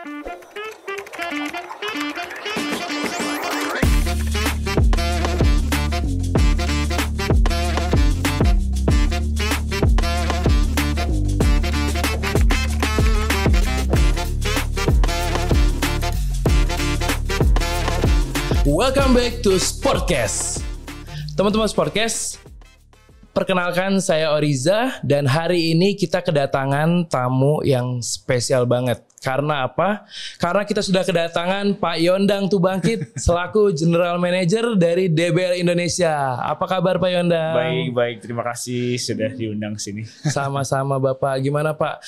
Welcome back to Sportcast. Teman-teman Sportcast, perkenalkan saya Oriza dan hari ini kita kedatangan tamu yang spesial banget. Karena apa? Karena kita sudah kedatangan Pak Yondang Tubangkit selaku General Manager dari DBL Indonesia. Apa kabar Pak Yondang? Baik. Terima kasih sudah diundang sini. Sama-sama Bapak. Gimana Pak?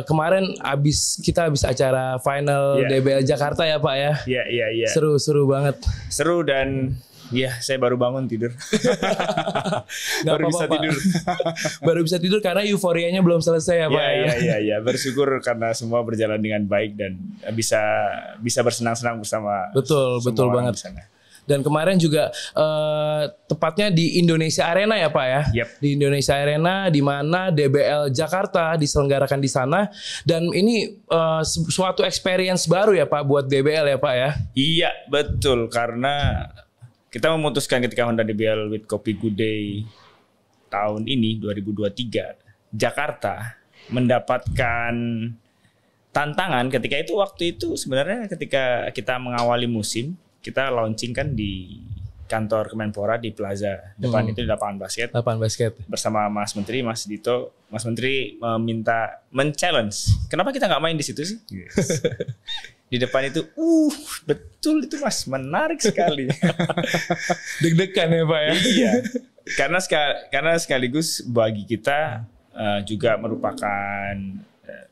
Kemarin kita habis acara final DBL Jakarta ya Pak ya? Iya. Seru banget. Seru dan saya baru bangun tidur. Baru bisa tidur karena euforianya belum selesai ya Pak. Iya. Bersyukur karena semua berjalan dengan baik dan bisa bersenang-senang bersama. Betul banget. Dan kemarin juga tepatnya di Indonesia Arena ya Pak ya. Yep. Di Indonesia Arena di mana DBL Jakarta diselenggarakan di sana dan ini suatu experience baru ya Pak buat DBL ya Pak ya. Iya, betul karena kita memutuskan ketika Honda DBL with Kopi Good Day tahun ini 2023 Jakarta mendapatkan tantangan ketika waktu itu sebenarnya ketika kita mengawali musim kita launching kan di kantor Kemenpora di Plaza depan itu di lapangan basket bersama Mas Menteri Mas Dito. Mas Menteri men-challenge kenapa kita nggak main di situ sih? Yes. Di depan itu, betul itu Mas, menarik sekali. Deg-degan ya Pak ya? Iya, karena sekaligus bagi kita juga merupakan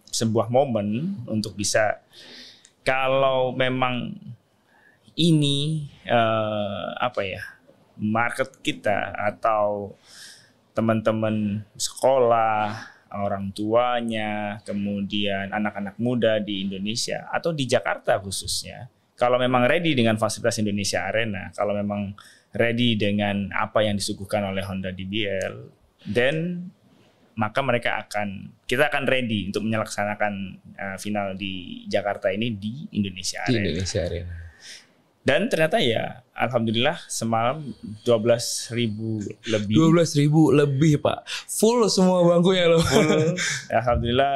sebuah momen untuk bisa, kalau memang ini market kita atau teman-teman sekolah, orang tuanya, kemudian anak-anak muda di Indonesia atau di Jakarta khususnya, kalau memang ready dengan fasilitas Indonesia Arena, kalau memang ready dengan apa yang disuguhkan oleh Honda DBL, then maka kita akan ready untuk menyelaksanakan final di Jakarta ini di Indonesia Arena. Di Indonesia Arena. Dan ternyata ya alhamdulillah semalam 12.000 lebih. 12.000 lebih Pak. Full semua bangkunya loh. Full. Alhamdulillah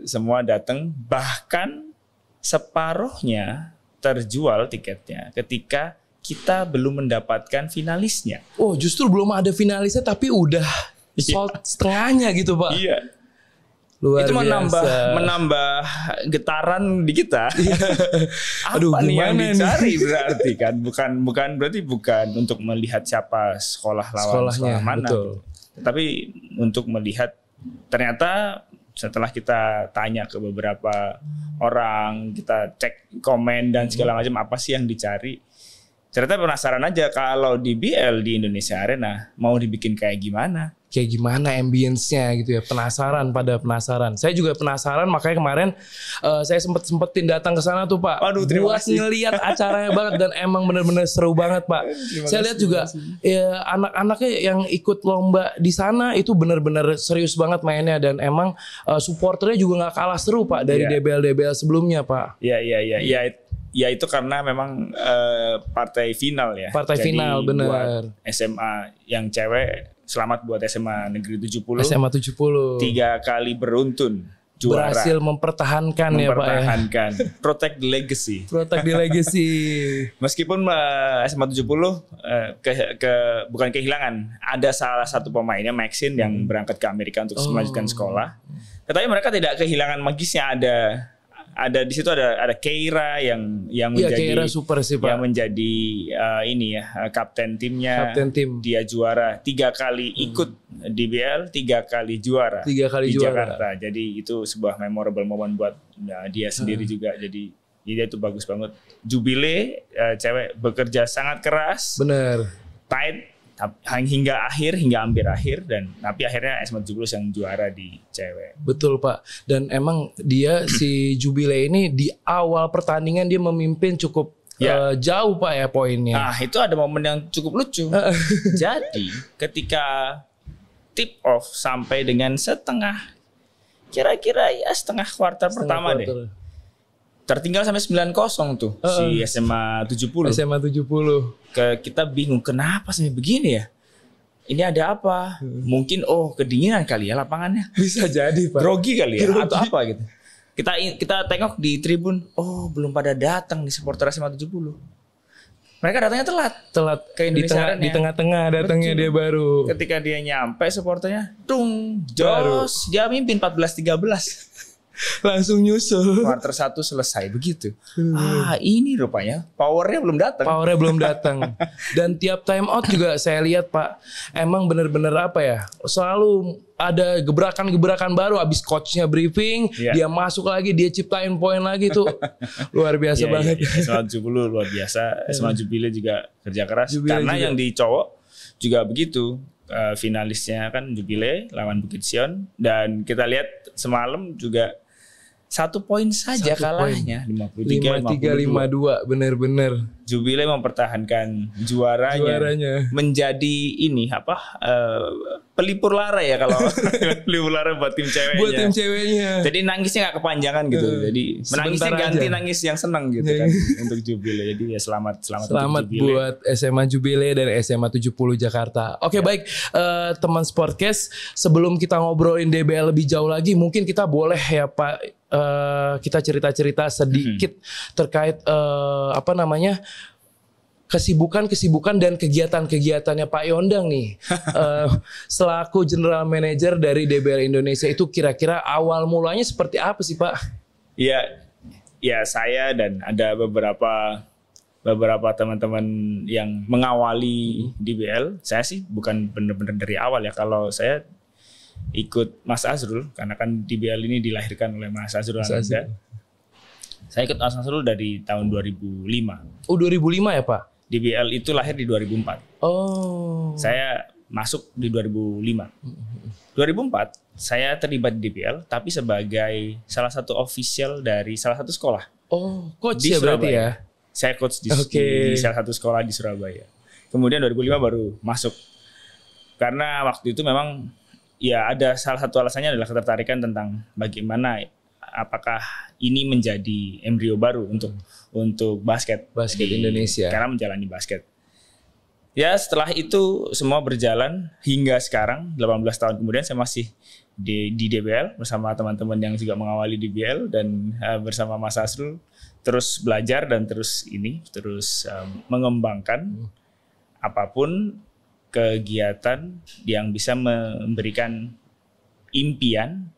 semua datang. Bahkan separuhnya terjual tiketnya ketika kita belum mendapatkan finalisnya. Oh justru belum ada finalisnya tapi udah sold setengahnya gitu Pak. Iya. Luar itu biasa. menambah getaran di kita. Aduh, apa nih yang dicari nih? berarti kan bukan untuk melihat siapa sekolah lawan sekolah mana, betul. Tapi untuk melihat ternyata setelah kita tanya ke beberapa orang, kita cek komen dan segala macam apa sih yang dicari. Ternyata penasaran aja kalau di BL di Indonesia Arena mau dibikin kayak gimana ambience-nya gitu ya. Penasaran. Saya juga penasaran makanya kemarin saya sempetin datang ke sana tuh Pak. Waduh, buat ngelihat acaranya banget dan emang bener-bener seru banget Pak. Saya lihat juga ya, anak-anaknya yang ikut lomba di sana itu bener-bener serius banget mainnya dan emang supporternya juga nggak kalah seru Pak dari DBL sebelumnya Pak. Ya itu karena memang partai final ya. Partai jadi final benar. SMA yang cewek, selamat buat SMA Negeri 70. SMA 70. 3 kali beruntun juara. Berhasil mempertahankan ya Pak ya. Protect the legacy. Protect the legacy. Meskipun SMA 70 bukan kehilangan. Ada salah satu pemainnya Maxine yang berangkat ke Amerika untuk melanjutkan sekolah. Tetapi mereka tidak kehilangan magisnya. Ada di situ ada Keira yang menjadi Keira super sih Pak. Yang menjadi kapten timnya. Kapten tim. Dia juara 3 kali ikut DBL, 3 kali juara. 3 kali di juara. Jakarta. Jadi itu sebuah memorable moment buat dia sendiri juga. Jadi itu bagus banget. Jubile cewek bekerja sangat keras. Bener. Tight hingga hampir akhir dan tapi akhirnya SMA 70 yang juara di cewek. Betul Pak. Dan emang dia si Jubile ini di awal pertandingan dia memimpin cukup jauh Pak ya poinnya. Nah itu ada momen yang cukup lucu. Jadi ketika tip off sampai dengan setengah kuartal pertama deh. tertinggal sampai 9-0 tuh si SMA 70. SMA 70. Kita bingung kenapa sampai begini ya. Ini ada apa? Mungkin kedinginan kali ya lapangannya. Bisa jadi, Pak. Grogi kali ya atau apa gitu. Kita tengok di tribun, belum pada datang nih supporter SMA 70. Mereka datangnya telat ke Indonesia di tengah-tengah datangnya. Betul. Dia baru. Ketika dia nyampe supporternya, jos, dia mimpin 14-13. Langsung nyusul. Quarter 1 selesai begitu. Ini rupanya powernya belum datang. Dan tiap time out juga saya lihat, Pak, emang bener-bener apa ya, selalu ada gebrakan-gebrakan baru. Abis coachnya briefing, dia masuk lagi, dia ciptain poin lagi tuh. Luar biasa banget. SMA 70 luar biasa. SMA Jubilee juga kerja keras. Karena yang di cowok juga begitu. Finalisnya kan Jubilee lawan Bukit Sion. Dan kita lihat semalam juga 1 poin saja kalahnya, 53-52, bener-bener. Jubilee mempertahankan juaranya. Menjadi ini pelipur lara ya kalau pelipur lara buat tim ceweknya. Jadi nangisnya nggak kepanjangan gitu. Jadi menangisnya ganti nangis yang senang gitu kan untuk Jubilee. Jadi ya selamat buat SMA Jubilee dan SMA 70 Jakarta. Oke, baik teman Sportcast, sebelum kita ngobrolin DBL lebih jauh lagi, mungkin kita boleh ya Pak, kita cerita-cerita sedikit terkait kesibukan dan kegiatan-kegiatannya Pak Yondang nih. Selaku General Manager dari DBL Indonesia, itu kira-kira awal mulanya seperti apa sih, Pak? Ya saya dan ada beberapa teman-teman yang mengawali DBL. Saya sih bukan benar-benar dari awal ya. Kalau saya ikut Mas Azrul, karena kan DBL ini dilahirkan oleh Mas Azrul Ananda. Saya ikut Mas Azrul dari tahun 2005. Oh, 2005 ya, Pak? DBL itu lahir di 2004. Oh. Saya masuk di 2005. 2004 saya terlibat di DBL, tapi sebagai salah satu official dari salah satu sekolah. Oh, coach ya berarti ya? Saya coach di salah satu sekolah di Surabaya. Kemudian 2005 baru masuk. Karena waktu itu memang ya ada salah satu alasannya adalah ketertarikan tentang bagaimana apakah ini menjadi embrio baru untuk basket Indonesia. Karena menjalani basket. Ya setelah itu semua berjalan hingga sekarang 18 tahun kemudian saya masih di DBL bersama teman-teman yang juga mengawali DBL dan bersama Mas Azrul terus belajar dan terus mengembangkan apapun kegiatan yang bisa memberikan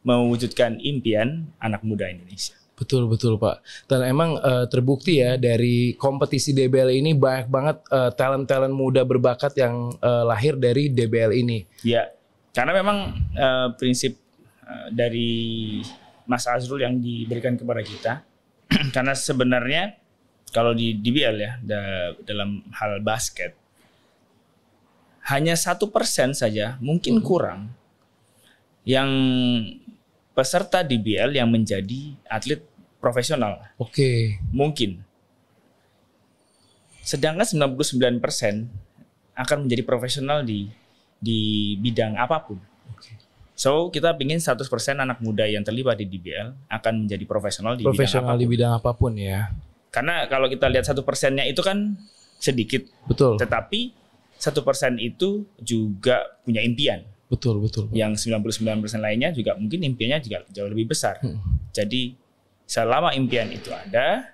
mewujudkan impian anak muda Indonesia. Betul Pak. Dan emang terbukti ya dari kompetisi DBL ini banyak banget talent-talent muda berbakat yang lahir dari DBL ini. Ya, karena memang prinsip dari Mas Azrul yang diberikan kepada kita, karena sebenarnya kalau di DBL ya dalam hal basket hanya 1% saja mungkin kurang yang peserta DBL yang menjadi atlet profesional. Oke. Mungkin. Sedangkan 99% akan menjadi profesional di bidang apapun. Oke. So, kita ingin 100% anak muda yang terlibat di DBL akan menjadi profesional di bidang apapun ya. Karena kalau kita lihat 1%-nya itu kan sedikit. Betul. Tetapi 1% itu juga punya impian. Betul. Yang 99% lainnya juga mungkin impiannya juga jauh lebih besar. Jadi selama impian itu ada,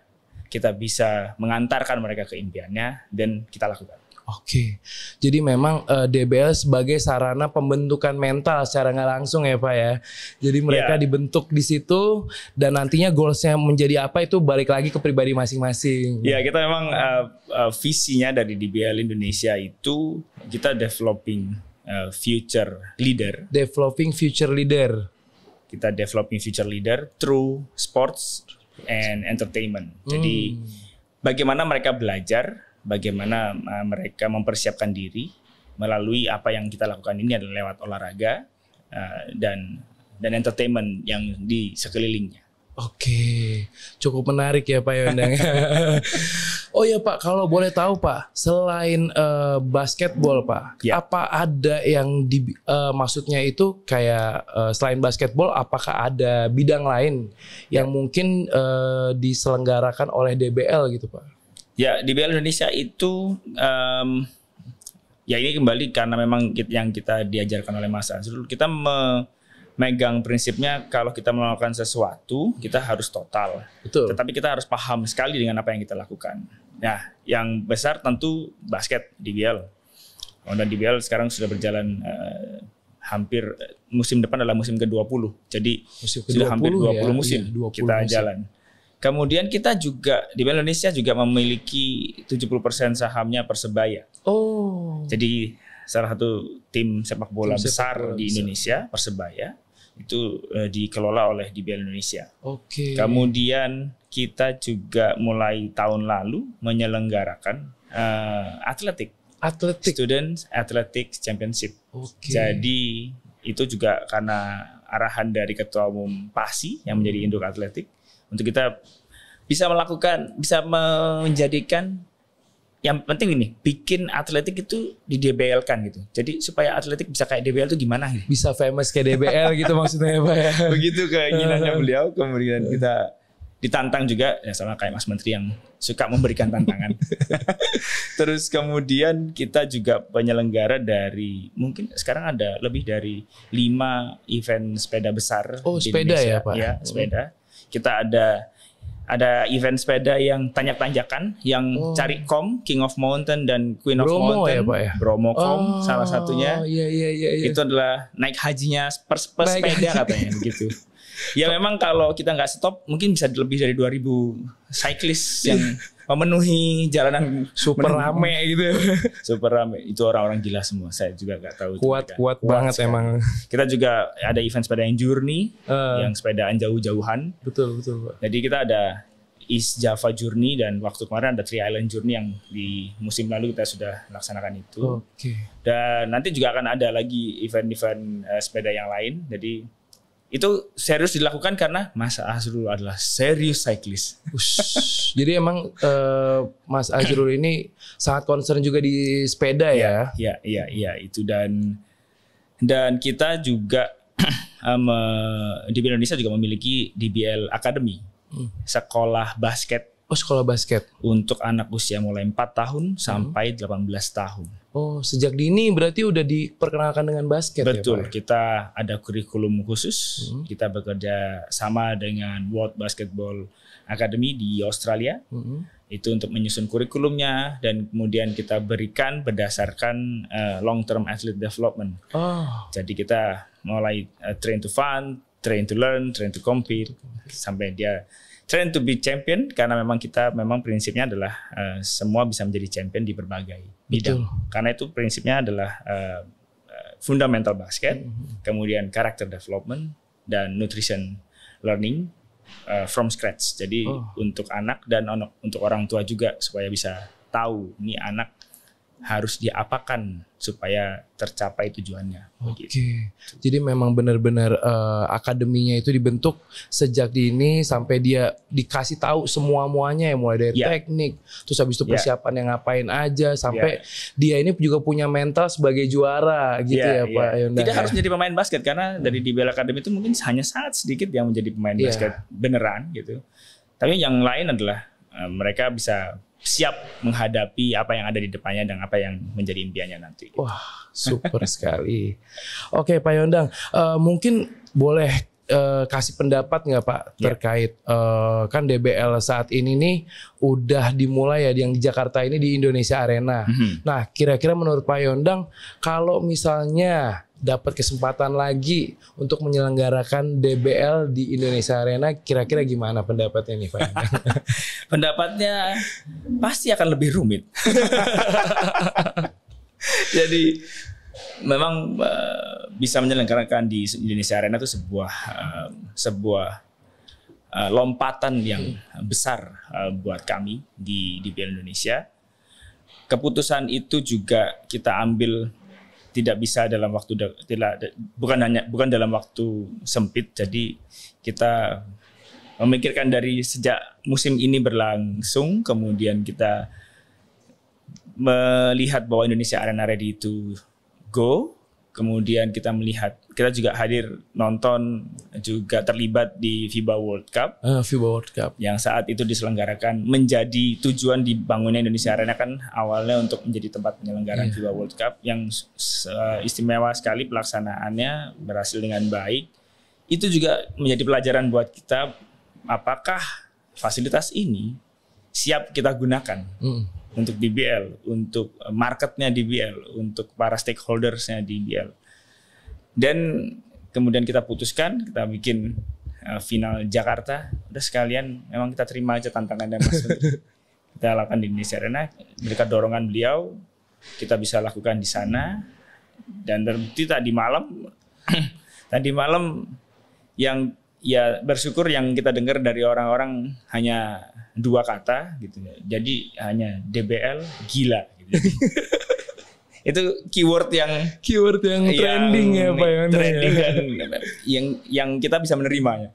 kita bisa mengantarkan mereka ke impiannya dan kita lakukan. Oke. Jadi memang DBL sebagai sarana pembentukan mental secara nggak langsung ya Pak ya. Jadi mereka dibentuk di situ dan nantinya goalsnya menjadi apa itu balik lagi ke pribadi masing-masing. Ya kita memang visinya dari DBL Indonesia itu kita developing future leader. Developing future leader. Kita developing future leader through sports and entertainment. Jadi bagaimana mereka belajar, bagaimana mereka mempersiapkan diri melalui apa yang kita lakukan ini adalah lewat olahraga dan entertainment yang di sekelilingnya. Oke, cukup menarik ya Pak Yondang. Oh ya Pak, kalau boleh tahu Pak, selain basketball Pak, Ya. apa ada yang maksudnya itu kayak selain basketball, apakah ada bidang lain yang mungkin diselenggarakan oleh DBL gitu Pak? Ya, DBL Indonesia itu ya ini kembali karena memang yang kita diajarkan oleh Mas Azrul, kita megang prinsipnya kalau kita melakukan sesuatu kita harus total. Betul. Tetapi kita harus paham sekali dengan apa yang kita lakukan. Nah, yang besar tentu basket DBL. Dan DBL sekarang sudah berjalan hampir musim depan adalah musim ke-20. Jadi Musim sudah hampir 20 ya? musim Iya, 20 kita musim. jalan. Kemudian kita juga DBL Indonesia juga memiliki 70% sahamnya Persebaya. Oh. Jadi salah satu tim sepak bola Tim sepak besar bola di besar. Indonesia, Persebaya, itu dikelola oleh DBL Indonesia. Oke. Kemudian kita juga mulai tahun lalu menyelenggarakan atletik, Student Athletics Championship. Oke. Jadi itu juga karena arahan dari Ketua Umum PASI yang menjadi induk atletik untuk kita bisa menjadikan yang penting ini bikin atletik itu di DBL kan gitu. Jadi supaya atletik bisa kayak DBL itu gimana gitu. Bisa famous kayak DBL gitu maksudnya ya Pak ya. Begitu keinginannya beliau, kemudian kita ditantang juga ya sama kayak Mas Menteri yang suka memberikan tantangan. Terus kemudian kita juga penyelenggara dari mungkin sekarang ada lebih dari 5 event sepeda besar Oh, di sepeda Indonesia. ya, Pak? Ya, sepeda. Kita ada event sepeda yang tanjak-tanjakan, yang cari kom, King of Mountain dan Queen of Bromo Mountain. ya, Pak ya? Bromocom salah satunya. Iya. Itu adalah naik hajinya per Naik sepeda haji. katanya begitu. Ya memang kalau kita nggak stop mungkin bisa lebih dari 2000 cyclist yang memenuhi jalanan Super rame gitu. super rame. Itu orang-orang gila semua. Saya juga nggak tahu. itu mereka. Kuat banget sekali. emang. Kita juga ada event sepeda yang Journey, yang sepedaan jauh-jauhan. Betul Pak. Jadi kita ada East Java Journey dan waktu kemarin ada Three Island Journey yang di musim lalu kita sudah laksanakan itu. Oke. Dan nanti juga akan ada lagi event-event sepeda yang lain. Jadi itu serius dilakukan karena Mas Azrul adalah serius cyclist. Ush. Jadi emang Mas Azrul ini sangat concern juga di sepeda ya. Iya itu dan kita juga DBL Indonesia juga memiliki DBL Academy, sekolah basket Oh, sekolah basket. untuk anak usia mulai 4 tahun sampai 18 tahun. Oh, sejak dini berarti udah diperkenalkan dengan basket Betul, ya Pak? kita ada kurikulum khusus. Kita bekerja sama dengan World Basketball Academy di Australia. Itu untuk menyusun kurikulumnya dan kemudian kita berikan berdasarkan long term athlete development. Oh, Jadi kita mulai train to fun, train to learn, train to compete sampai dia train to be champion karena memang prinsipnya adalah semua bisa menjadi champion di berbagai bidang. Karena itu prinsipnya adalah fundamental basket, kemudian character development dan nutrition learning from scratch. Jadi untuk anak dan untuk orang tua juga supaya bisa tahu nih anak harus diapakan supaya tercapai tujuannya. oke. Jadi memang benar-benar akademinya itu dibentuk sejak dini sampai dia dikasih tahu semua-muanya ya, mulai dari teknik, terus habis itu persiapan yang ngapain aja sampai dia ini juga punya mental sebagai juara gitu ya Pak Yondang. Tidak harus menjadi pemain basket karena dari DBL Academy itu mungkin hanya sangat sedikit yang menjadi pemain basket beneran gitu. Tapi yang lain adalah mereka bisa siap menghadapi apa yang ada di depannya dan apa yang menjadi impiannya nanti. Wah, super sekali. Oke, Pak Yondang, mungkin boleh kasih pendapat nggak Pak terkait kan DBL saat ini nih udah dimulai ya yang di Jakarta ini di Indonesia Arena. Nah, kira-kira menurut Pak Yondang kalau misalnya dapat kesempatan lagi untuk menyelenggarakan DBL di Indonesia Arena, kira-kira gimana pendapatnya nih Pak Yondang? Pendapatnya pasti akan lebih rumit. Jadi memang bisa menyelenggarakan di Indonesia Arena itu sebuah lompatan yang besar buat kami di DBL Indonesia. Keputusan itu juga kita ambil tidak bisa dalam waktu bukan dalam waktu sempit. Jadi kita memikirkan dari sejak musim ini berlangsung, kemudian kita melihat bahwa Indonesia Arena Ready to go, kemudian kita juga hadir nonton, juga terlibat di FIBA World Cup. FIBA World Cup yang saat itu diselenggarakan, menjadi tujuan dibangunnya Indonesia Arena kan awalnya untuk menjadi tempat penyelenggaraan FIBA World Cup, yang istimewa sekali pelaksanaannya, berhasil dengan baik. Itu juga menjadi pelajaran buat kita, apakah fasilitas ini siap kita gunakan untuk DBL, untuk marketnya DBL, untuk para stakeholdersnya DBL. Dan kemudian kita putuskan, kita bikin final Jakarta. Udah sekalian, memang kita terima aja tantangannya Mas Menteri. Kita lakukan di Indonesia Arena, berkat dorongan beliau, kita bisa lakukan di sana. Dan terbukti tadi malam yang ya bersyukur yang kita dengar dari orang-orang hanya 2 kata gitu. Jadi hanya DBL gila gitu. Itu keyword yang trending ya Pak Yonda. Trending dan yang kita bisa menerimanya.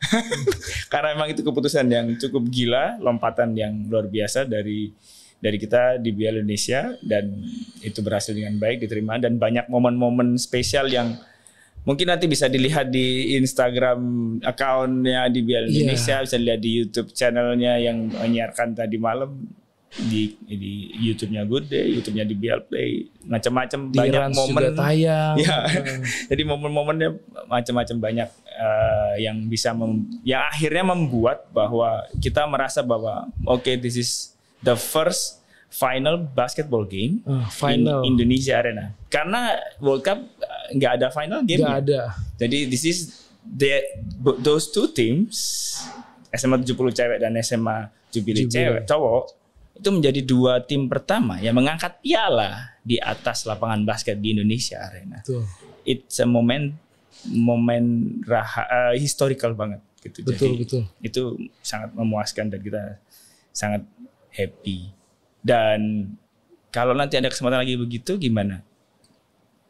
Karena memang itu keputusan yang cukup gila, lompatan yang luar biasa dari kita di DBL Indonesia, dan itu berhasil dengan baik diterima, dan banyak momen-momen spesial yang mungkin nanti bisa dilihat di Instagram account-nya DBL Indonesia, bisa dilihat di YouTube channelnya yang menyiarkan tadi malam, di YouTube-nya Good Day, YouTube-nya DBL Play, macam-macam, banyak momen juga tayang. Ya, jadi momen-momennya macam-macam banyak yang bisa yang akhirnya membuat bahwa kita merasa bahwa this is the first final basketball game in Indonesia Arena. Karena World Cup nggak ada final game. Nggak ada. Jadi this is those two teams, SMA 70 cewek dan SMA Jubilee cowok, itu menjadi 2 tim pertama yang mengangkat piala di atas lapangan basket di Indonesia Arena. Betul. It's a moment historical banget gitu. Betul. Itu sangat memuaskan dan kita sangat happy. Dan kalau nanti ada kesempatan lagi begitu gimana?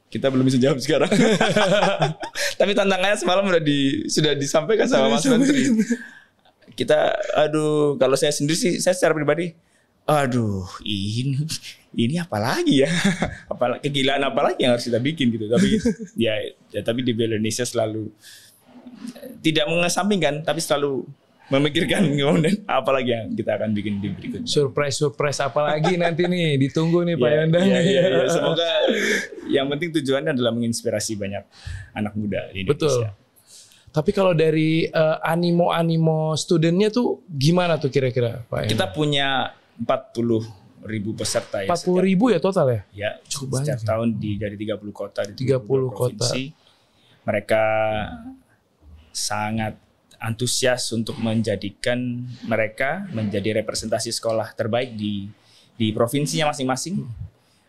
Kita belum bisa jawab sekarang. Tapi tantangannya semalam sudah disampaikan sama Mas Menteri. Kita kalau saya sendiri sih, saya secara pribadi, ini apa lagi ya? Kegilaan apa lagi yang harus kita bikin gitu. Tapi tapi di Indonesia selalu tidak mengesampingkan, tapi selalu memikirkan kemudian apa lagi yang kita akan bikin di berikutnya. Surprise apa lagi nanti nih, ditunggu nih Pak Yonda. Ya. Semoga yang penting tujuannya adalah menginspirasi banyak anak muda di Indonesia. Betul. Tapi kalau dari animo studennya tuh gimana tuh kira-kira Pak Yonda? Kita punya 40.000 peserta ya. 40.000 ya total ya? Ya, cukup setiap banyak. Tahun dari 30 kota, di 30 provinsi. Mereka sangat antusias untuk menjadikan mereka menjadi representasi sekolah terbaik di provinsinya masing-masing.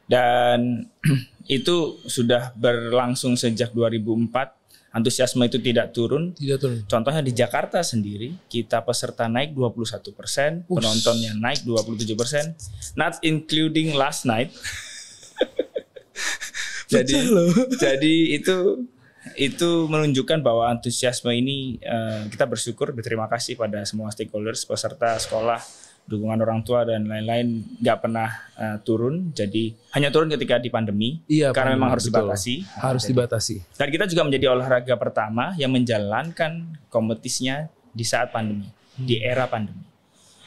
Dan itu sudah berlangsung sejak 2004. Antusiasme itu tidak turun. Contohnya di Jakarta sendiri, kita peserta naik 21%, penontonnya naik 27%, not including last night. Jadi itu menunjukkan bahwa antusiasme ini, kita berterima kasih pada semua stakeholders, peserta sekolah, dukungan orang tua dan lain-lain nggak pernah turun. Jadi hanya turun ketika di pandemi, karena memang harus dibatasi. Dibatasi. Dan kita juga menjadi olahraga pertama yang menjalankan kompetisinya di saat pandemi, di era pandemi.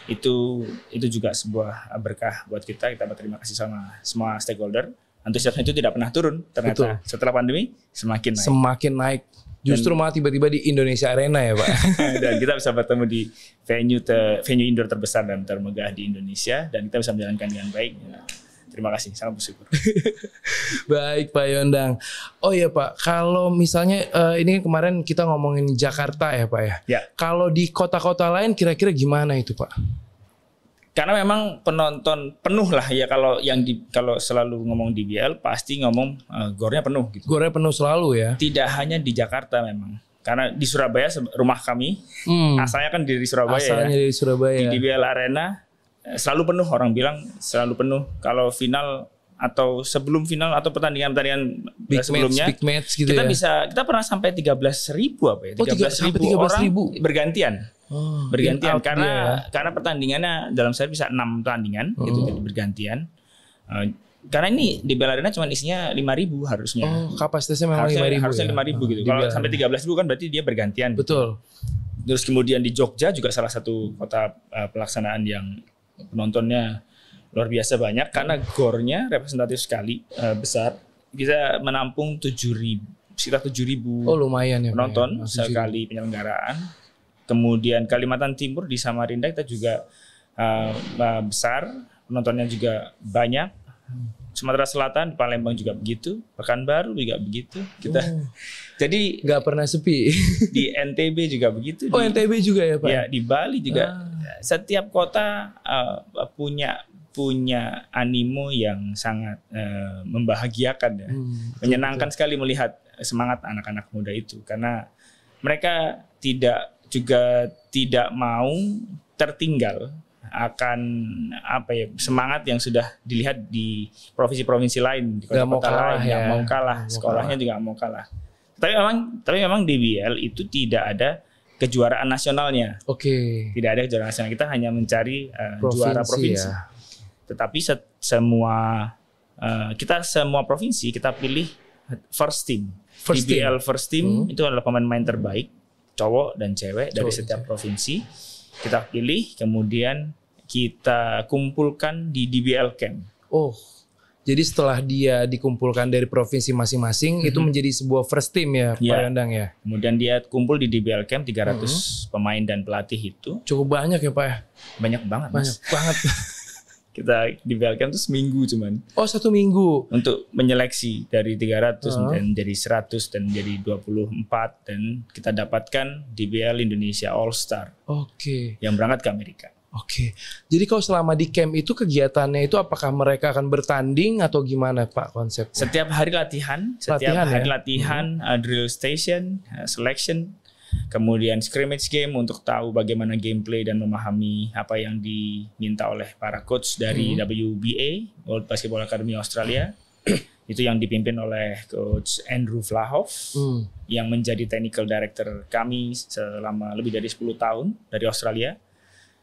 Itu juga sebuah berkah buat kita. Kita berterima kasih sama semua stakeholder. Antusiasme itu tidak pernah turun. Ternyata setelah pandemi semakin naik. Justru malah tiba-tiba di Indonesia Arena ya Pak. Dan kita bisa bertemu di venue indoor terbesar dan termegah di Indonesia, dan kita bisa menjalankan dengan baik. Terima kasih, sangat bersyukur. Baik Pak Yondang. Oh iya Pak, kalau misalnya ini kemarin kita ngomongin Jakarta ya Pak ya. Kalau di kota-kota lain kira-kira gimana itu Pak? Karena memang penonton penuh lah ya, kalau selalu ngomong DBL pasti ngomong gornya penuh gitu. Gornya penuh selalu ya. Tidak hanya di Jakarta memang. Karena di Surabaya rumah kami, asalnya kan dari Surabaya. Dari Surabaya. Di DBL Arena selalu penuh, orang bilang selalu penuh. Kalau final atau sebelum final atau pertandingan sebelumnya, big match gitu kita pernah sampai 13.000 apa ya? 13.000 orang bergantian. bergantian in out dia ya. karena pertandingannya dalam sehari bisa 6 pertandingan gitu, jadi bergantian. Karena ini di Bel Arena cuma isinya 5.000 harusnya. Kapasitasnya memang 5.000 harusnya ya? 5.000 gitu. Kalau sampai 13.000 kan berarti dia bergantian. Betul. Gitu. Terus kemudian di Jogja juga salah satu kota pelaksanaan yang penontonnya luar biasa banyak karena gornya representatif sekali, besar. Bisa menampung sekitar 7.000 lumayan ya, penonton sekali penyelenggaraan. Kemudian Kalimantan Timur di Samarinda kita juga besar, penontonnya juga banyak. Sumatera Selatan, Palembang juga begitu, Pekanbaru juga begitu. Kita jadi nggak pernah sepi. Di NTB juga begitu. NTB juga ya Pak? Ya, di Bali juga. Setiap kota punya animo yang sangat membahagiakan ya. Menyenangkan sekali melihat semangat anak-anak muda itu karena mereka tidak mau tertinggal akan semangat yang sudah dilihat di provinsi-provinsi lain, di kota-kota lain, nggak mau kalah, sekolahnya juga nggak mau kalah. Tapi memang DBL itu tidak ada kejuaraan nasionalnya. Tidak ada kejuaraan nasional, kita hanya mencari juara provinsi. Ya. Tetapi kita semua provinsi kita pilih first team. DBL first team itu adalah pemain-pemain terbaik, cowok dan cewek dari setiap provinsi. Kita pilih, kemudian kita kumpulkan di DBL Camp. Jadi setelah dia dikumpulkan dari provinsi masing-masing, itu menjadi sebuah first team ya, Pak Yandang ya? Kemudian dia kumpul di DBL Camp, 300 pemain dan pelatih itu. Cukup banyak ya Pak ya? Banyak banget, Mas. Banyak banget. Kita DBL Camp itu seminggu cuman. 1 minggu? Untuk menyeleksi dari 300 dan jadi 100 dan jadi 24. Dan kita dapatkan DBL Indonesia All Star. Yang berangkat ke Amerika. Jadi kalau selama di camp itu kegiatannya itu apakah mereka akan bertanding atau gimana Pak konsepnya? Setiap hari latihan, drill station, selection, kemudian scrimmage game untuk tahu bagaimana gameplay dan memahami apa yang diminta oleh para coach dari WBA, World Basketball Academy Australia. Itu yang dipimpin oleh Coach Andrew Vlahoff yang menjadi technical director kami selama lebih dari 10 tahun dari Australia.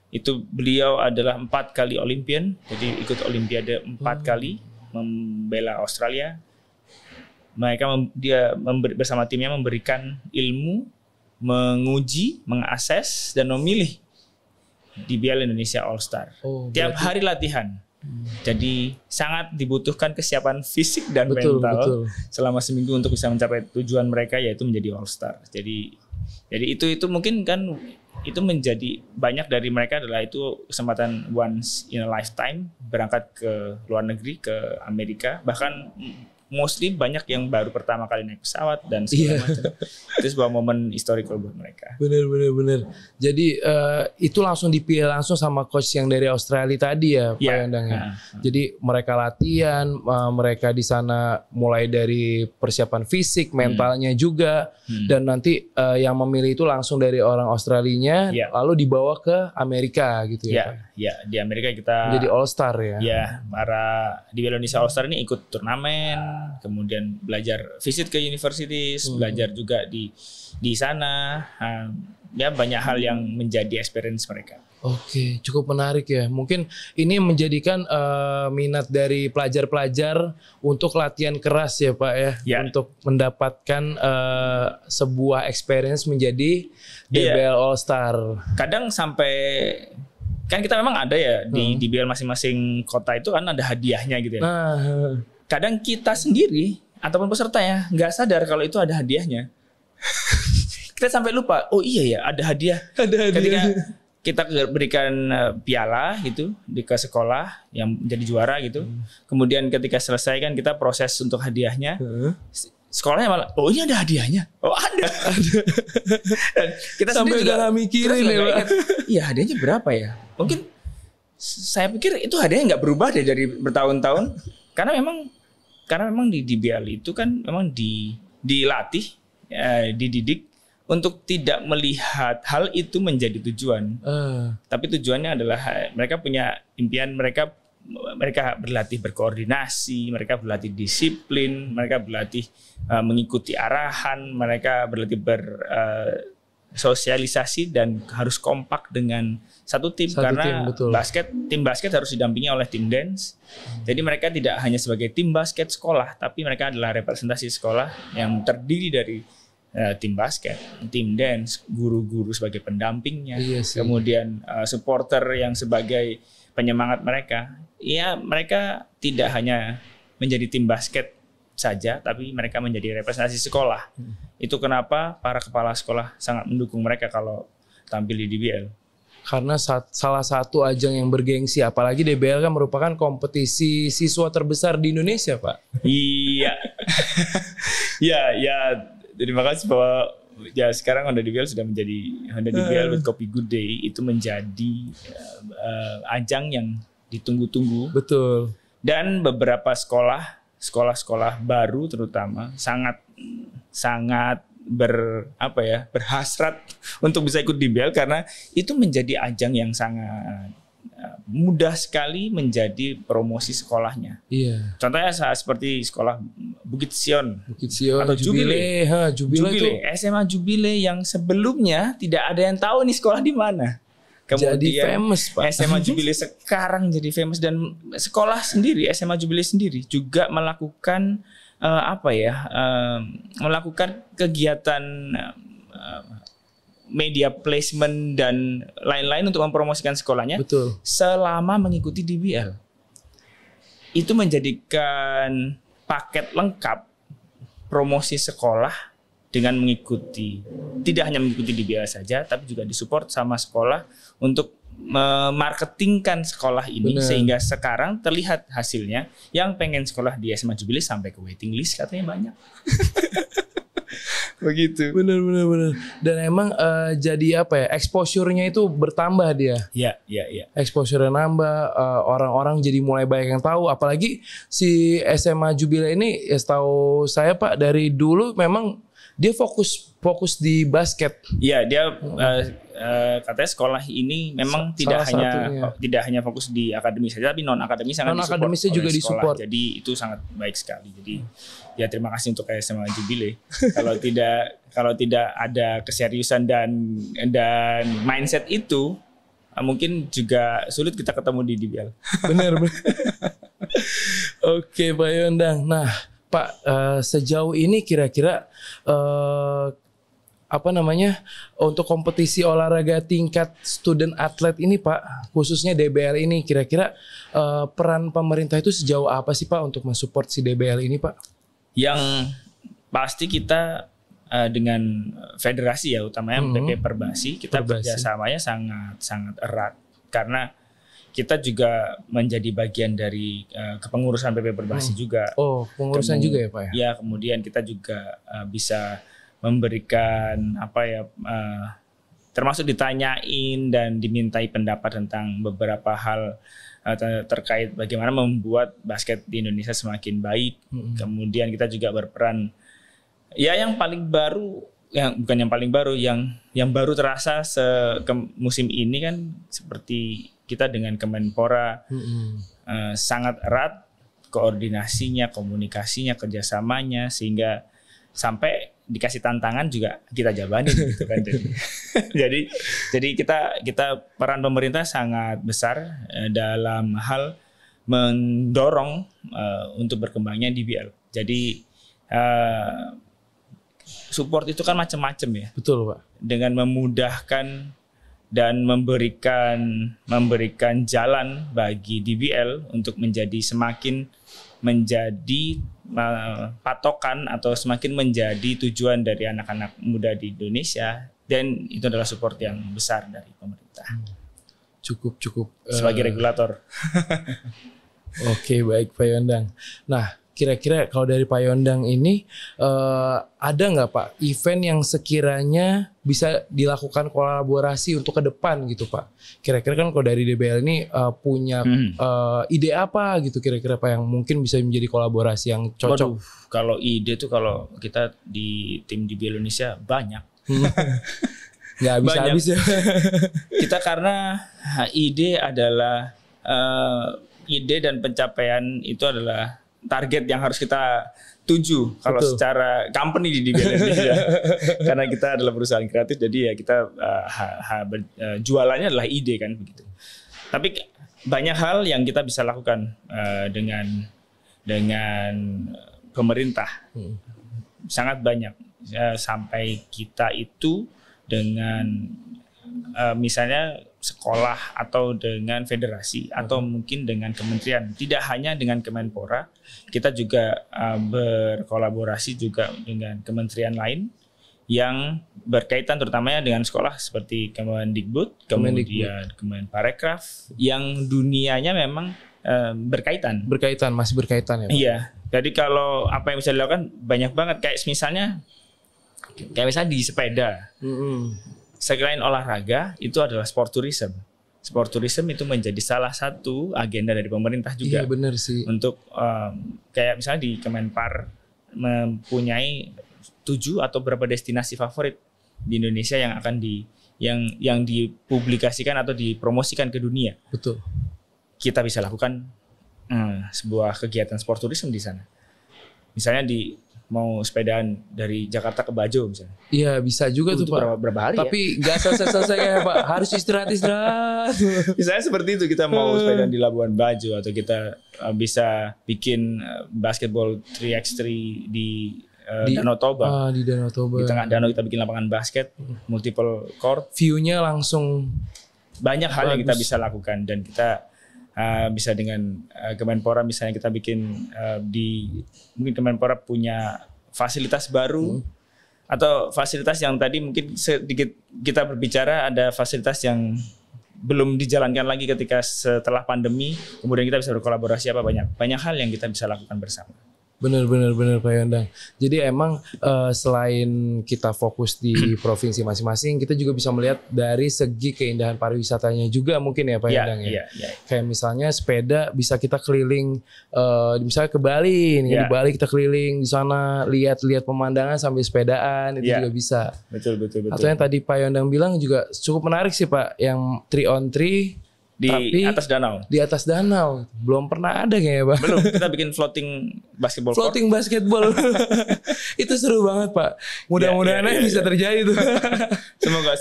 Itu beliau adalah 4 kali Olympian, jadi ikut Olimpiade 4 kali, membela Australia. Dia bersama timnya memberikan ilmu, menguji, mengakses dan memilih DBL Indonesia All Star. Tiap hari latihan. Jadi sangat dibutuhkan kesiapan fisik dan mental selama seminggu untuk bisa mencapai tujuan mereka, yaitu menjadi All Star. Jadi itu mungkin kan itu menjadi banyak dari mereka adalah itu kesempatan once in a lifetime berangkat ke luar negeri, ke Amerika, bahkan mostly banyak yang baru pertama kali naik pesawat dan segala macam. Itu sebuah momen historical buat mereka. Bener. Jadi itu langsung dipilih langsung sama coach yang dari Australia tadi ya, Pak Yandang ya. Jadi mereka latihan, mereka di sana mulai dari persiapan fisik, mentalnya juga, dan nanti yang memilih itu langsung dari orang Australinya, lalu dibawa ke Amerika gitu ya. Di Amerika kita jadi All Star ya. Para di Indonesia All Star ini ikut turnamen, kemudian belajar visit ke universities, belajar juga di sana. Banyak hal yang menjadi experience mereka. Cukup menarik ya. Mungkin ini menjadikan minat dari pelajar-pelajar untuk latihan keras ya Pak ya. Untuk mendapatkan sebuah experience menjadi DBL All Star. Kadang sampai kan kita memang ada ya di DBL masing-masing kota itu kan ada hadiahnya gitu ya. Kadang kita sendiri ataupun peserta ya nggak sadar kalau itu ada hadiahnya. Kita sampai lupa, ada hadiah. Ketika kita berikan piala gitu ke sekolah yang jadi juara gitu. Kemudian ketika selesai kan kita proses untuk hadiahnya. Sekolahnya malah, ini ada hadiahnya. Ada. Dan kita sampai udah mikirin ya. Iya, hadiahnya berapa ya? Mungkin saya pikir itu hadiahnya nggak berubah deh dari bertahun-tahun. Karena memang di DBL itu kan memang dilatih, dididik untuk tidak melihat hal itu menjadi tujuan. Tapi tujuannya adalah mereka punya impian, mereka berlatih berkoordinasi, mereka berlatih disiplin, mereka berlatih mengikuti arahan, mereka berlatih sosialisasi dan harus kompak dengan satu tim karena tim basket harus didampingi oleh tim dance. Jadi mereka tidak hanya sebagai tim basket sekolah, tapi mereka adalah representasi sekolah yang terdiri dari tim basket, tim dance, guru-guru sebagai pendampingnya, kemudian supporter yang sebagai penyemangat mereka. Ya, mereka tidak hanya menjadi tim basket saja, tapi mereka menjadi representasi sekolah. Itu kenapa para kepala sekolah sangat mendukung mereka kalau tampil di DBL. Karena salah satu ajang yang bergengsi, apalagi DBL kan merupakan kompetisi siswa terbesar di Indonesia, Pak. Iya. ya, terima kasih bahwa ya sekarang Honda DBL sudah menjadi Honda DBL with Kopi Good Day, itu menjadi ajang yang ditunggu-tunggu. Betul. Dan beberapa sekolah-sekolah baru terutama sangat berhasrat untuk bisa ikut DBL karena itu menjadi ajang yang sangat mudah sekali menjadi promosi sekolahnya. Iya. Contohnya seperti sekolah Bukit Sion atau Jubile SMA Jubile yang sebelumnya tidak ada yang tahu nih sekolah di mana. Kemudian jadi famous, Pak. SMA Jubile sekarang jadi famous dan sekolah sendiri SMA Jubile sendiri juga melakukan melakukan kegiatan media placement dan lain-lain untuk mempromosikan sekolahnya. Betul. Selama mengikuti DBL. Itu menjadikan paket lengkap promosi sekolah dengan mengikuti, tidak hanya mengikuti DBL saja, tapi juga disupport sama sekolah untuk memarketingkan sekolah ini. Sehingga sekarang terlihat hasilnya. Yang pengen sekolah di SMA Jubilee sampai ke waiting list katanya banyak. Begitu. Benar. Dan emang jadi exposure-nya itu bertambah dia. Iya. Exposure-nya nambah, orang-orang jadi mulai banyak yang tahu. Apalagi si SMA Jubilee ini, ya setahu saya Pak, dari dulu memang dia fokus di basket. Iya, dia katanya sekolah ini memang tidak hanya fokus di akademis saja, tapi non akademis sangat akademisnya juga disupport. Jadi itu sangat baik sekali. Jadi ya terima kasih untuk SMA Jubilee. kalau tidak ada keseriusan dan mindset itu, mungkin juga sulit kita ketemu di DBL. Benar. Oke, Pak Yondang. Nah, Pak, sejauh ini kira-kira untuk kompetisi olahraga tingkat student atlet ini Pak, khususnya DBL ini, kira-kira peran pemerintah itu sejauh apa sih Pak untuk mensupport si DBL ini Pak? Yang pasti kita dengan federasi ya, utamanya PP Perbasi, kita kerjasamanya sangat erat karena kita juga menjadi bagian dari kepengurusan PP Perbasi juga. Oh, pengurusan juga ya Pak ya? Ya, kemudian kita juga bisa memberikan termasuk ditanyain dan dimintai pendapat tentang beberapa hal terkait bagaimana membuat basket di Indonesia semakin baik. Kemudian kita juga berperan ya yang paling baru, yang baru terasa musim ini kan seperti kita dengan Kemenpora sangat erat koordinasinya, komunikasinya, kerjasamanya, sehingga sampai dikasih tantangan juga kita jabanin gitu kan. Jadi kita peran pemerintah sangat besar dalam hal mendorong untuk berkembangnya DBL. Jadi support itu kan macam-macam ya. Betul Pak. Dengan memudahkan dan memberikan jalan bagi DBL untuk semakin menjadi patokan atau semakin menjadi tujuan dari anak-anak muda di Indonesia, dan itu adalah support yang besar dari pemerintah. Cukup sebagai regulator. Oke, baik Pak Yondang. Nah, kira-kira kalau dari Pak Yondang ini ada nggak Pak event yang sekiranya bisa dilakukan kolaborasi untuk ke depan gitu Pak? Kira-kira kan kalau dari DBL ini punya ide apa gitu kira-kira Pak yang mungkin bisa menjadi kolaborasi yang cocok? Waduh, kalau ide tuh kalau kita di tim DBL Indonesia banyak. Nggak habis-habis ya. Kita karena ide adalah ide dan pencapaian itu adalah target yang harus kita 7 kalau Betul. secara company di DBL Indonesia. Karena kita adalah perusahaan kreatif, jadi ya kita jualannya adalah ide kan begitu. Tapi banyak hal yang kita bisa lakukan dengan pemerintah. Sangat banyak. Sampai kita itu dengan misalnya sekolah atau dengan federasi atau mungkin dengan kementerian, tidak hanya dengan Kemenpora, kita juga berkolaborasi juga dengan kementerian lain yang berkaitan terutamanya dengan sekolah seperti Kemendikbud, kemudian Kemenparekraf yang dunianya memang berkaitan, masih berkaitan ya Pak? Iya, jadi kalau apa yang bisa dilakukan banyak banget, kayak misalnya di sepeda. Selain olahraga, itu adalah sport tourism. Sport tourism itu menjadi salah satu agenda dari pemerintah juga. Iya benar sih. Untuk kayak misalnya di Kemenpar mempunyai 7 atau berapa destinasi favorit di Indonesia yang akan yang dipublikasikan atau dipromosikan ke dunia. Betul. Kita bisa lakukan sebuah kegiatan sport tourism di sana. Misalnya mau sepedaan dari Jakarta ke Bajo misalnya. Iya bisa juga tuh Pak. Berapa hari Tapi nggak selesai kayak Pak. Harus istirahat. Misalnya seperti itu, kita mau sepedaan di Labuan Bajo atau kita bisa bikin basketball 3x3 di Danau Toba. Di Danau Toba. Di tengah danau kita bikin lapangan basket, multiple court. View-nya langsung banyak hal yang bagus. kita bisa lakukan dan kita bisa dengan Kemenpora misalnya kita bikin mungkin Kemenpora punya fasilitas baru atau fasilitas yang tadi mungkin sedikit kita berbicara ada fasilitas yang belum dijalankan lagi ketika setelah pandemi, kemudian kita bisa berkolaborasi banyak hal yang kita bisa lakukan bersama. Bener Pak Yondang. Jadi emang selain kita fokus di provinsi masing-masing, kita juga bisa melihat dari segi keindahan pariwisatanya juga mungkin ya Pak Yondang ya. Kayak misalnya sepeda bisa kita keliling, misalnya ke Bali, di Bali kita keliling di sana lihat pemandangan sambil sepedaan itu juga bisa. Betul. Atau yang tadi Pak Yondang bilang juga cukup menarik sih Pak, yang 3-on-3 di atas danau. Di atas danau. Belum pernah ada kayaknya Pak. Belum, kita bikin floating basketball court. Floating basketball. Itu seru banget Pak. Mudah-mudahan bisa terjadi tuh. Semoga.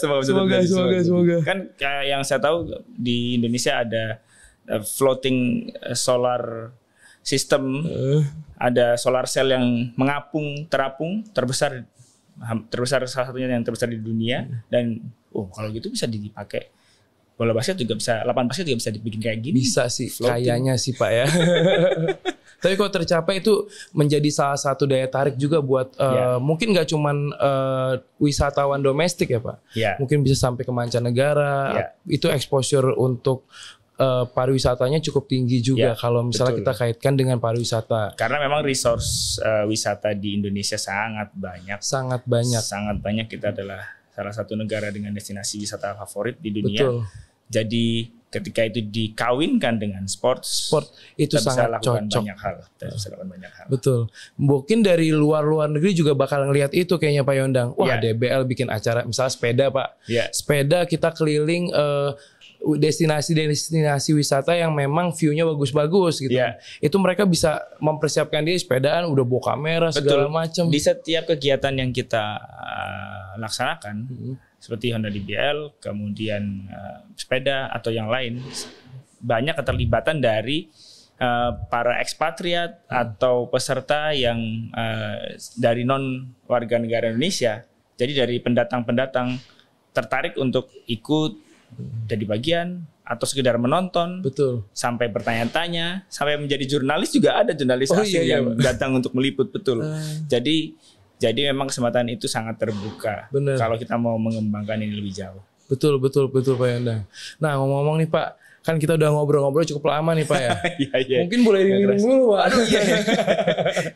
Kan yang saya tahu di Indonesia ada floating solar system. Ada solar cell yang terapung terbesar salah satunya yang terbesar di dunia. Dan kalau gitu bisa dipakai. Bola basket juga bisa, lapangan basket juga bisa dibikin kayak gini. Bisa sih, kayaknya sih Pak ya. Tapi kalau tercapai itu menjadi salah satu daya tarik juga buat mungkin nggak cuman wisatawan domestik ya Pak. Mungkin bisa sampai ke mancanegara. Itu exposure untuk pariwisatanya cukup tinggi juga kalau misalnya kita kaitkan dengan pariwisata. Karena memang resource wisata di Indonesia sangat banyak. Sangat banyak. Kita adalah salah satu negara dengan destinasi wisata favorit di dunia. Betul. Jadi ketika itu dikawinkan dengan sport itu sangat cocok. Bisa lakukan banyak hal. Betul. Mungkin dari luar negeri juga bakal ngelihat itu kayaknya Pak Yondang. Wah, DBL bikin acara misalnya sepeda Pak. Sepeda kita keliling destinasi wisata yang memang view-nya bagus-bagus gitu. Itu mereka bisa mempersiapkan diri sepedaan, udah bawa kamera segala macam. Di setiap kegiatan yang kita laksanakan seperti Honda DBL, kemudian sepeda atau yang lain, banyak keterlibatan dari para ekspatriat atau peserta yang dari non warga negara Indonesia. Jadi dari pendatang-pendatang tertarik untuk ikut jadi bagian atau sekedar menonton, sampai bertanya-tanya, sampai menjadi jurnalis juga ada jurnalis asing yang datang untuk meliput, Jadi memang kesempatan itu sangat terbuka. Kalau kita mau mengembangkan ini lebih jauh. Betul Pak Yondang. Nah ngomong-ngomong nih Pak, kan kita udah ngobrol-ngobrol cukup lama nih Pak ya. Mungkin boleh diminum dulu Pak.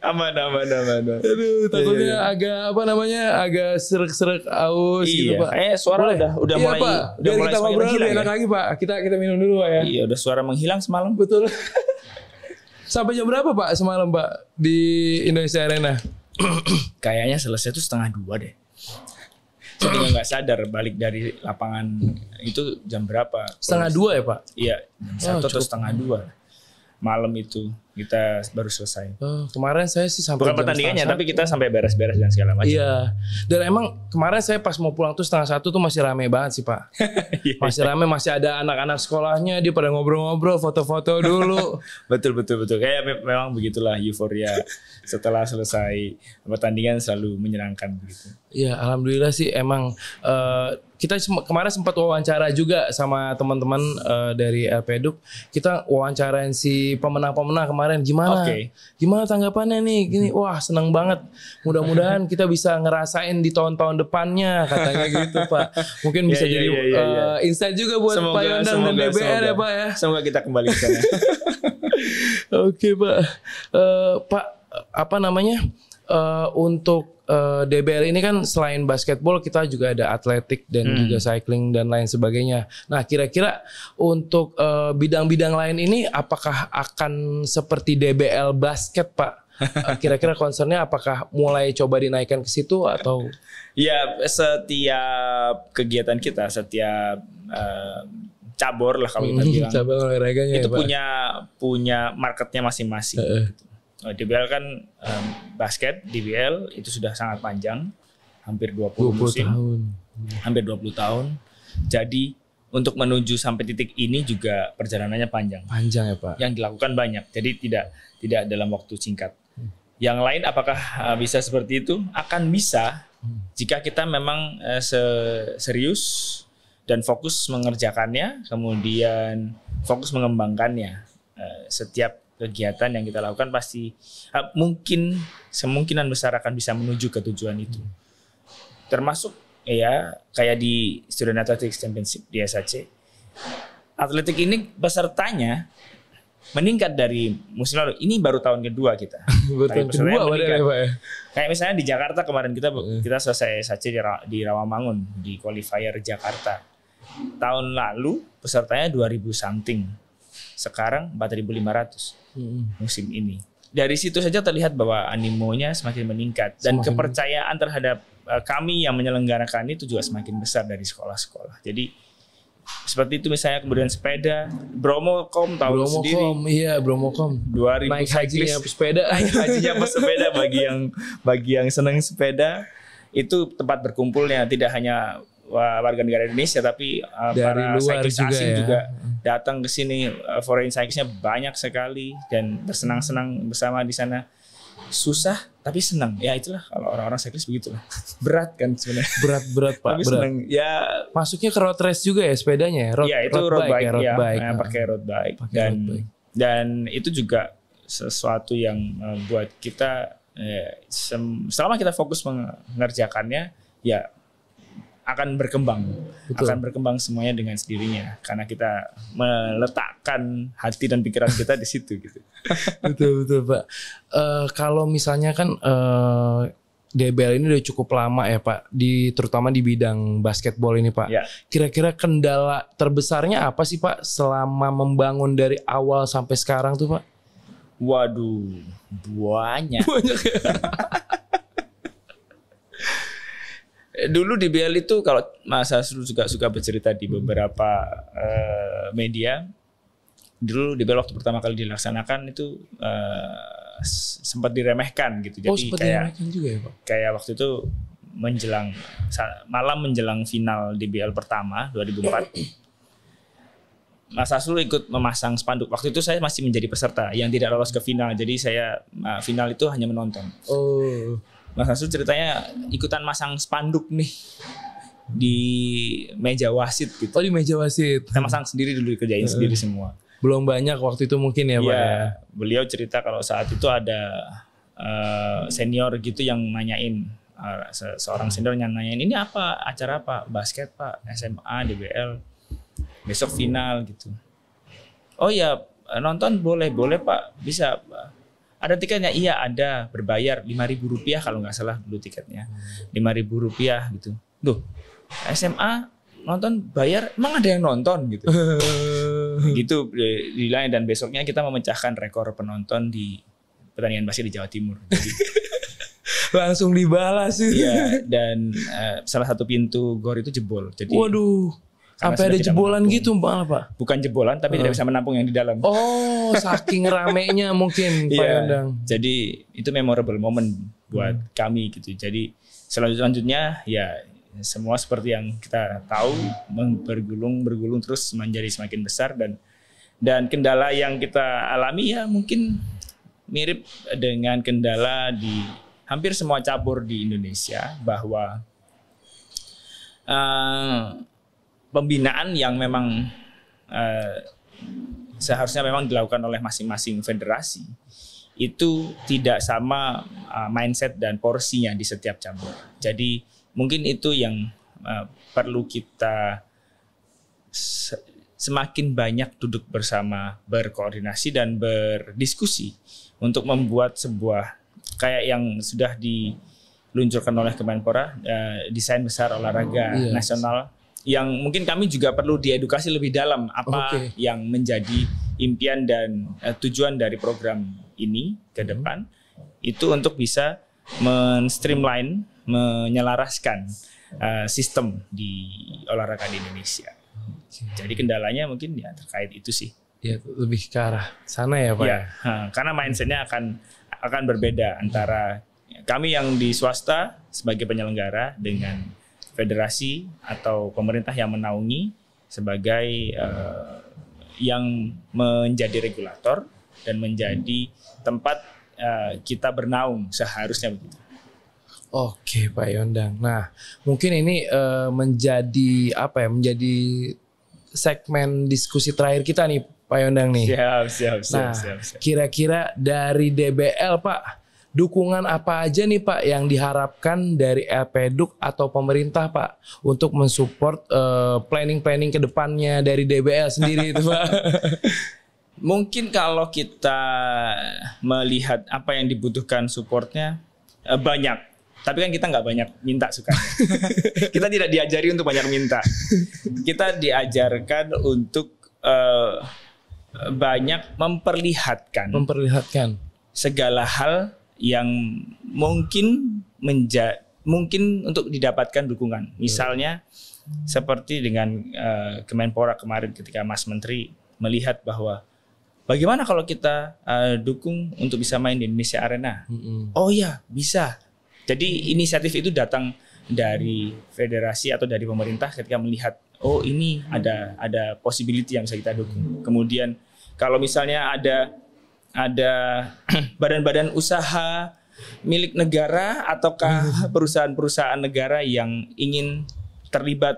Aman. Aduh, takutnya agak serak aus gitu Pak. Suara udah mulai Pak. Biar kita ngobrol lebih enak lagi Pak. Kita minum dulu Pak ya. Iya, udah suara menghilang semalam. Betul. Sampai jam berapa Pak semalam Pak di Indonesia Arena? Kayaknya selesai tuh 1:30 deh. Saya juga nggak sadar balik dari lapangan itu jam berapa. 1:30 ya Pak? Iya, jam 1 atau 1:30 malam itu. kita baru selesai. Kemarin saya sih sampai Bukan pertandingannya, tapi kita sampai beres-beres dan segala macam. Iya. Dan emang kemarin saya pas mau pulang tuh 12:30 tuh masih rame banget sih Pak. Masih rame, masih ada anak-anak sekolahnya, dia pada ngobrol-ngobrol, foto-foto dulu. Betul. Kayak memang begitulah euforia setelah selesai pertandingan selalu menyenangkan begitu. Iya, alhamdulillah sih emang kita kemarin sempat wawancara juga sama teman-teman dari LPDUK. Kita wawancarain si pemenang-pemenang kemarin gimana? Gimana tanggapannya nih? Gini, wah seneng banget. Mudah-mudahan kita bisa ngerasain di tahun-tahun depannya katanya gitu Pak. Mungkin bisa jadi insight juga buat Pak Yondan dan DBL ya Pak ya. Semoga kita kembali ke sana. Oke Pak. Pak apa namanya? Untuk DBL ini kan selain basketball kita juga ada atletik dan juga cycling dan lain sebagainya. Nah kira-kira untuk bidang-bidang lain ini apakah akan seperti DBL basket Pak? Kira-kira concernnya apakah mulai coba dinaikkan ke situ atau? Ya setiap kegiatan kita, setiap cabur lah kalau kita bilang. Cabur olahraganya itu ya, punya marketnya masing-masing. DBL kan basket, DBL itu sudah sangat panjang, hampir 20 musim, hampir 20 tahun. Jadi untuk menuju sampai titik ini juga perjalanannya panjang. Panjang ya Pak. Yang dilakukan banyak, jadi tidak dalam waktu singkat. Yang lain apakah bisa seperti itu? Akan bisa jika kita memang serius dan fokus mengerjakannya, kemudian fokus mengembangkannya. Setiap kegiatan yang kita lakukan pasti mungkin semungkinan besar akan bisa menuju ke tujuan itu. Termasuk ya kayak di Student Athletics Championship di SAC. Atletik ini pesertanya meningkat dari musim lalu. Ini baru tahun kedua kita. Tahun kedua ya Pak ya. Kayak misalnya di Jakarta kemarin kita selesai SAC di Rawamangun di qualifier Jakarta. Tahun lalu pesertanya 2000 something. Sekarang 4.500 musim ini. Dari situ saja terlihat bahwa animonya semakin meningkat dan kepercayaan terhadap kami yang menyelenggarakan itu juga semakin besar dari sekolah-sekolah. Jadi seperti itu misalnya kemudian sepeda, Bromocom tahu sendiri. Iya, Bromocom. 2000 naik hajinya sepeda. Naik hajinya sepeda bagi yang senang sepeda itu tempat berkumpulnya tidak hanya warga negara Indonesia tapi para cyclist asing juga datang ke sini. Foreign cyclistnya banyak sekali dan bersenang-senang bersama di sana. Susah tapi senang. Ya itulah kalau orang-orang cyclist begitulah. Berat kan sebenarnya. Berat Pak. Tapi berat. Senang. Ya masuknya ke road race juga ya sepedanya. Ya itu road bike ya. Pakai road bike dan itu juga sesuatu yang buat kita selama kita fokus mengerjakannya ya akan berkembang. Betul. Akan berkembang semuanya dengan sendirinya karena kita meletakkan hati dan pikiran kita di situ gitu. betul Pak. Kalau misalnya kan DBL ini udah cukup lama ya Pak, terutama di bidang basketball ini Pak. Ya. Kira-kira kendala terbesarnya apa sih Pak selama membangun dari awal sampai sekarang tuh Pak? Waduh, banyak. Dulu DBL itu kalau Mas Hasrul juga suka bercerita di beberapa media. Dulu DBL waktu pertama kali dilaksanakan itu sempat diremehkan gitu. Jadi diremehkan juga ya Pak? Kayak waktu itu malam menjelang final DBL pertama 2004. Mas Hasrul ikut memasang spanduk. Waktu itu saya masih menjadi peserta yang tidak lolos ke final. Jadi saya final itu hanya menonton. Mas Hasrul ceritanya ikutan masang spanduk nih di meja wasit gitu. Di meja wasit. Kita masang sendiri dulu, kerjain sendiri semua. Belum banyak waktu itu mungkin ya Pak ya. Beliau cerita kalau saat itu ada senior gitu yang nanyain, seorang senior yang nanyain ini apa, acara apa, basket Pak, SMA, DBL, besok final gitu. Oh ya nonton boleh Pak, bisa Pak. Ada tiketnya? Iya ada, berbayar Rp5.000 kalau nggak salah dulu tiketnya. Rp5.000 gitu. Duh, SMA nonton bayar, emang ada yang nonton gitu. Gitu dilain dan besoknya kita memecahkan rekor penonton di pertandingan basket di Jawa Timur. Jadi, langsung dibalas. Iya, dan salah satu pintu gor itu jebol. Jadi waduh. Karena Sampai ada sudah tidak jebolan menampung. gitu malah Pak. Bukan jebolan, tapi tidak bisa menampung yang di dalam. Oh, saking ramenya mungkin Pak Iya. Yondang. Jadi itu memorable moment buat kami gitu. Jadi selanjutnya ya semua seperti yang kita tahu bergulung terus menjadi semakin besar, dan kendala yang kita alami ya mungkin mirip dengan kendala di hampir semua cabur di Indonesia, bahwa pembinaan yang memang seharusnya memang dilakukan oleh masing-masing federasi itu tidak sama mindset dan porsinya di setiap cabur. Jadi mungkin itu yang perlu kita semakin banyak duduk bersama, berkoordinasi dan berdiskusi untuk membuat sebuah kayak yang sudah diluncurkan oleh Kemenpora, desain besar olahraga nasional, yang mungkin kami juga perlu diedukasi lebih dalam apa yang menjadi impian dan tujuan dari program ini ke depan, itu untuk bisa men-streamline, menyelaraskan sistem di olahraga di Indonesia. Jadi kendalanya mungkin ya terkait itu sih. Ya lebih ke arah sana ya Pak. Ya, karena mindsetnya akan berbeda antara kami yang di swasta sebagai penyelenggara dengan federasi atau pemerintah yang menaungi sebagai yang menjadi regulator dan menjadi tempat kita bernaung seharusnya begitu. Oke Pak Yondang. Nah mungkin ini menjadi apa ya? Menjadi segmen diskusi terakhir kita nih Pak Yondang nih. Siap. Kira-kira dari DBL Pak, dukungan apa aja nih Pak yang diharapkan dari LPDUK atau pemerintah Pak untuk mensupport planning ke depannya dari DBL sendiri itu Pak? Mungkin kalau kita melihat apa yang dibutuhkan supportnya banyak, tapi kan kita nggak banyak minta sukanya. Kita tidak diajari untuk banyak minta. Kita diajarkan untuk banyak memperlihatkan segala hal yang mungkin untuk didapatkan dukungan. Misalnya seperti dengan Kemenpora kemarin ketika Mas Menteri melihat bahwa bagaimana kalau kita dukung untuk bisa main di Indonesia Arena. Oh iya bisa. Jadi inisiatif itu datang dari federasi atau dari pemerintah ketika melihat oh ini ada possibility yang bisa kita dukung. Kemudian kalau misalnya ada badan-badan usaha milik negara ataukah perusahaan-perusahaan negara yang ingin terlibat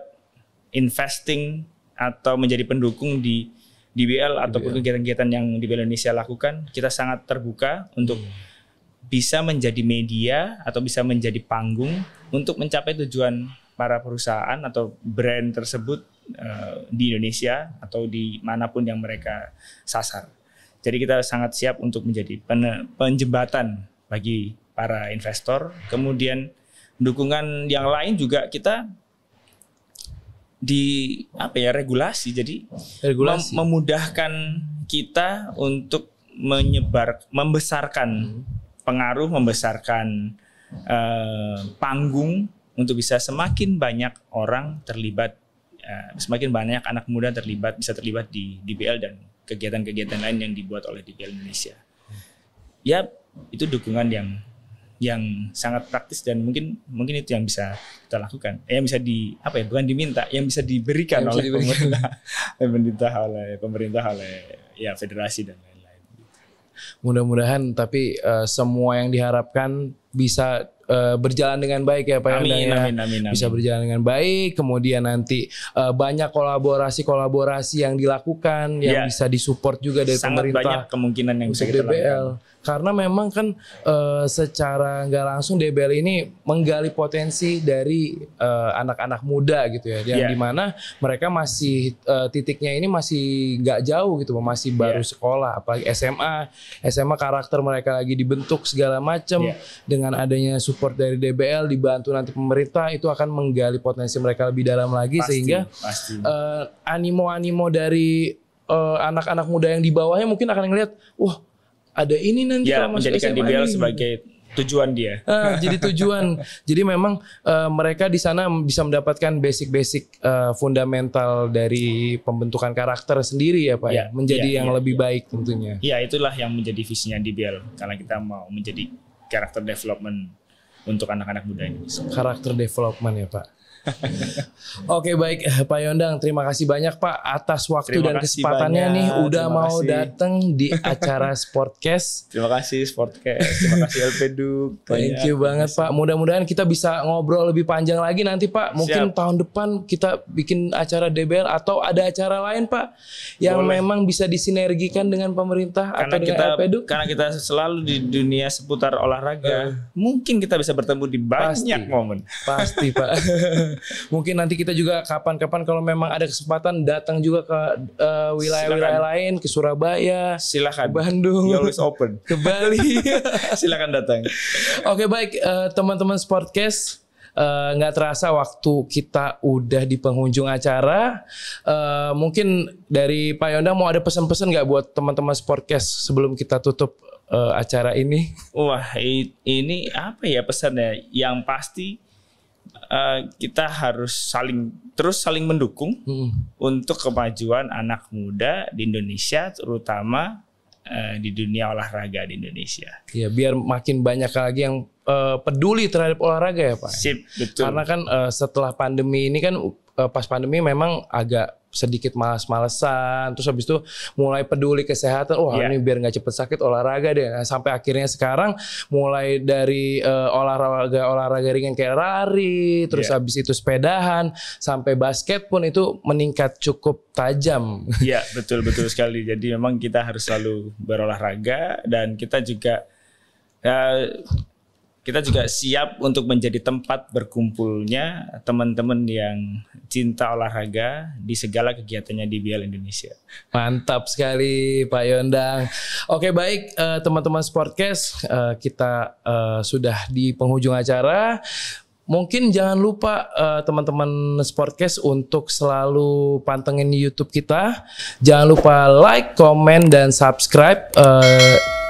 investing atau menjadi pendukung di DBL ataupun kegiatan-kegiatan yang DBL Indonesia lakukan, kita sangat terbuka untuk bisa menjadi media atau bisa menjadi panggung untuk mencapai tujuan para perusahaan atau brand tersebut di Indonesia atau di manapun yang mereka sasar. Jadi kita sangat siap untuk menjadi penjembatan bagi para investor. Kemudian dukungan yang lain juga kita regulasi. Jadi memudahkan kita untuk membesarkan pengaruh, membesarkan panggung untuk bisa semakin banyak orang terlibat, semakin banyak anak muda bisa terlibat di DBL dan kegiatan-kegiatan lain yang dibuat oleh DBL Indonesia. Ya, itu dukungan yang sangat praktis dan mungkin itu yang bisa kita lakukan. Yang bisa bukan diminta, yang bisa diberikan oleh pemerintah oleh ya federasi dan lain-lain. Mudah-mudahan tapi semua yang diharapkan bisa berjalan dengan baik ya Pak Yondang. Amin. Bisa berjalan dengan baik, kemudian nanti banyak kolaborasi yang dilakukan yang bisa disupport juga dari sangat pemerintah. Banyak kemungkinan yang bisa kita DBL. Lakukan. Karena memang kan secara nggak langsung DBL ini menggali potensi dari anak-anak muda gitu ya, yang dimana mereka masih titiknya ini masih nggak jauh gitu, masih baru sekolah, apalagi SMA karakter mereka lagi dibentuk segala macam. Dengan adanya support dari DBL dibantu nanti pemerintah, itu akan menggali potensi mereka lebih dalam lagi, sehingga animo dari anak-anak muda yang di bawahnya mungkin akan ngelihat, wah ada ini nanti kalau menjadikan DBL sebagai tujuan dia. Jadi tujuan. Jadi memang mereka di sana bisa mendapatkan basic-basic fundamental dari pembentukan karakter sendiri ya Pak ya. Menjadi yang lebih baik tentunya. Iya, itulah yang menjadi visinya DBL karena kita mau menjadi karakter development untuk anak-anak muda ini. Karakter development ya Pak. Oke baik Pak Yondang, terima kasih banyak Pak atas waktu dan kesempatannya nih udah mau datang di acara Sportcast. Terima kasih Sportcast, terima kasih Elpedu. Thank you banget Pak. Mudah-mudahan kita bisa ngobrol lebih panjang lagi nanti Pak. Mungkin tahun depan kita bikin acara DBL atau ada acara lain Pak yang memang bisa disinergikan dengan pemerintah atau dengan Elpedu. Karena kita selalu di dunia seputar olahraga, mungkin kita bisa bertemu di banyak momen. Pasti Pak. Mungkin nanti kita juga kapan-kapan kalau memang ada kesempatan datang juga ke wilayah-wilayah lain, ke Surabaya, silakan, ke Bandung, always open, ke Bali. Silakan datang. Oke baik teman-teman Sportcast, nggak terasa waktu kita udah di penghujung acara. Mungkin dari Pak Yondang mau ada pesan-pesan nggak buat teman-teman Sportcast sebelum kita tutup acara ini? Wah ini apa ya pesannya? Yang pasti kita harus terus saling mendukung untuk kemajuan anak muda di Indonesia, terutama di dunia olahraga di Indonesia. Ya, biar makin banyak lagi yang peduli terhadap olahraga ya Pak. Sip, betul. Karena kan setelah pandemi ini kan pas pandemi memang agak sedikit malas-malesan, terus habis itu mulai peduli kesehatan, ini biar nggak cepet sakit olahraga deh. Nah, sampai akhirnya sekarang mulai dari olahraga ringan kayak lari, terus habis itu sepedahan, sampai basket pun itu meningkat cukup tajam. Iya betul sekali. Jadi memang kita harus selalu berolahraga dan kita juga siap untuk menjadi tempat berkumpulnya teman-teman yang cinta olahraga di segala kegiatannya di DBL Indonesia. Mantap sekali Pak Yondang. Oke baik teman-teman Sportcast, kita sudah di penghujung acara. Mungkin jangan lupa teman-teman Sportcast untuk selalu pantengin YouTube kita. Jangan lupa like, komen, dan subscribe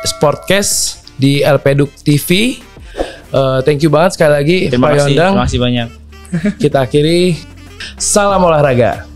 Sportcast di Elpeduk TV. Thank you banget sekali lagi Pak Yondang. Terima kasih banyak. Kita akhiri, salam olahraga.